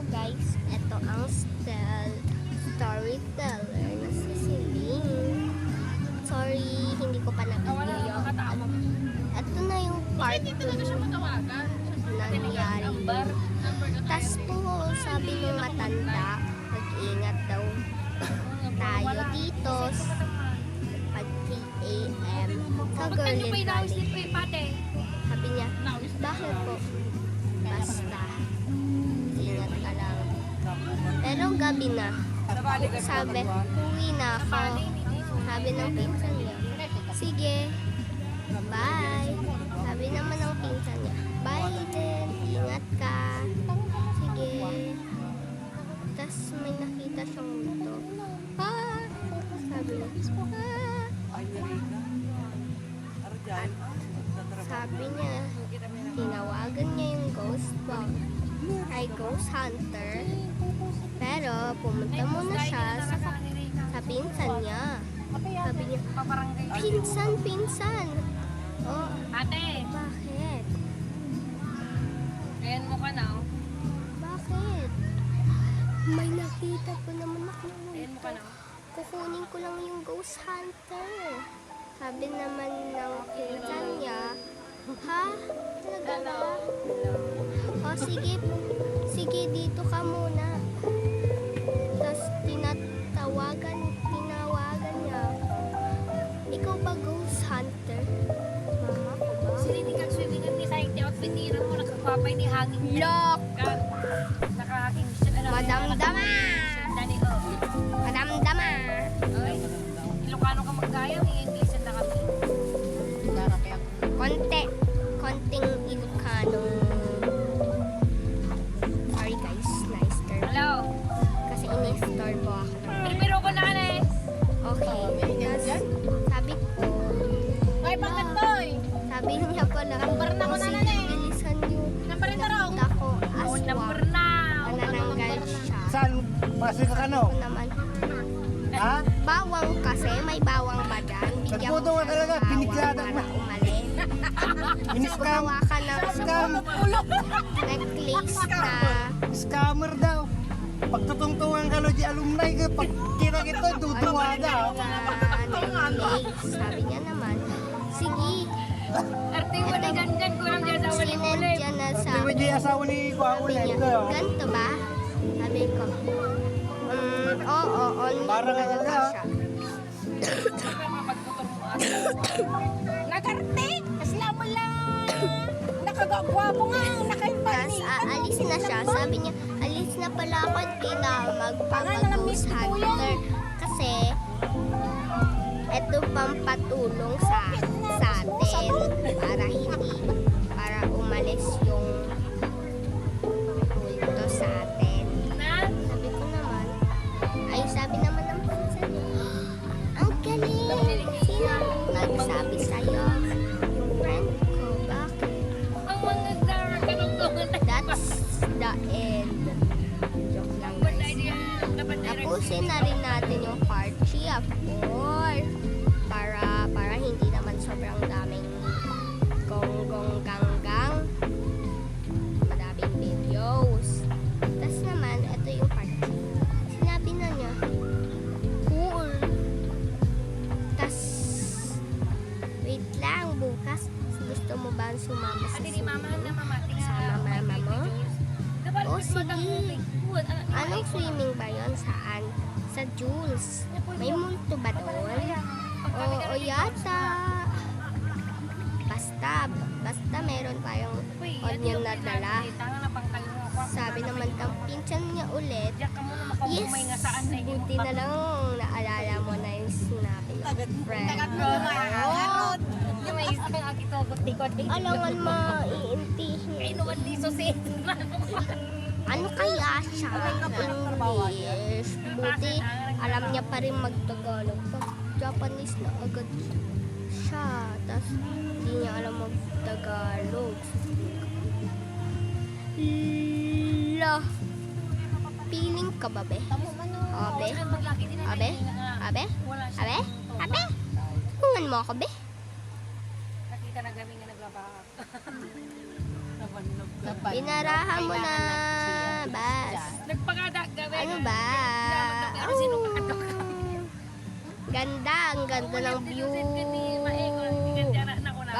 guys, ito ang storyteller na si Celine. Sorry, hindi ko pa na-video. Ito na yung part 2 nangyari. Tapos po, sabi ng matanda, mag-ingat daw tayo dito pag 3 AM sa Garland Valley. Sabi niya, bakit po? Basta, ingat ka lang. Pero gabi na. Sabi, uwi na ako. Sabi ng pinsan niya, sige, bye. Sabi naman ng pinsan niya, bye din, ingat ka. Sige. Tapos may nakita siyang multo. Sabi niya, sabi niya, tinawagan niya yung ghost box ay ghost hunter, pero pumunta muna siya sa pinsan niya. Sabi niya, pinsan. Oh, Ate, bakit? ayan mo ka na. Bakit? May nakita po naman ako ng Ayan mo ka na. kukunin ko lang yung ghost hunter. Sabi naman ng pinsan niya, ha? Talaga ba? O sige dito ka muna. Tapos tinawagan niya, ikaw ba ghost hunter? Mama ko ba? Sininig ang swimming ni Saiti outfit ni mo nakakapay ni hanging. Lock! Nakahanging siya. Madamdama! Dani Madamdama! Ay, Ilocano ka maggaya, may English na kami. Konting Ilocano. Sorry guys, na-stir. Hello. Kasi in-stir po ako. Pero ko na ka Okay, tapos sabi ko, Ay, bakit boy? sabi niya pala, Number na ko na kasi na eh. bilisan yung Number na raw. nakita ko Number aswang. na. Nananggal siya. Saan? Pasig ka no? Ako naman, Ha? bawang kasi, may bawang ba dyan? Bigyan mo Nagputo ka siya talaga, ng bawang pinigladan para na. umalis. Ini-scam. Gumawa ka ng Scam. necklace na Scammer daw. Pagtutungtungan ka lo di alumni ka, pag kita kita, duduwa daw. necklace. Sabi niya naman, sige, Arte mo ni ganyan ko lang dyan sa wali sinend ulit. dyan na sa Di ba di asawa ni Kuya sabi ulit niya, ko? ganito ba? Sabi ko, oo, on Parang talaga ano, siya. Nagarte. Kasla mo lang. Nakagagwapo nga. Tapos aalis na siya. Sabi niya, alis na pala ako, hindi na magpapag-ghost hunter. Kasi, ito pang patulong sa atin para umalis yung multo sa atin. Sabi ko naman, sabi naman ng pinsan niya, ang galing! Sino nagsabi sa'yo? Yung friend ko, bakit? Ang mga ganun. That's the end. Joke lang guys. Tapusin na rin natin yung part 3 of course. Para hindi naman sobrang daming gonggong ganggang. Madaming videos. Tapos naman, ito yung part 3. Sinabi na niya, cool. Tapos, wait lang, bukas. Gusto mo ba sumama sa Ate ni mama na mama. Sama mama mo? Oh, sige. Anong swimming ba yon? Saan? Sa Jules. May multo ba doon? Oo, yata. Basta meron tayong onion na dala. Sabi naman ng pinsan niya ulit, yes, buti na lang naalala mo na yung sinabi ng friend. Alangan maiintihin. Ano kaya siya? English. Buti alam niya pa rin mag-Tagalog. Pag Japanese na agad siya. Tapos hindi niya alam mag-Tagalog. Feeling ka ba, be? Abe? Tungan mo ako, be? Nakita na kami nga naglabak. Pinarahan mo na. Bas. Ano ba? Ganda, ang ganda ng view.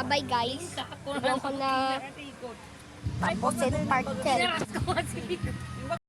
Bye-bye guys. Doon ko na tapusin part 10.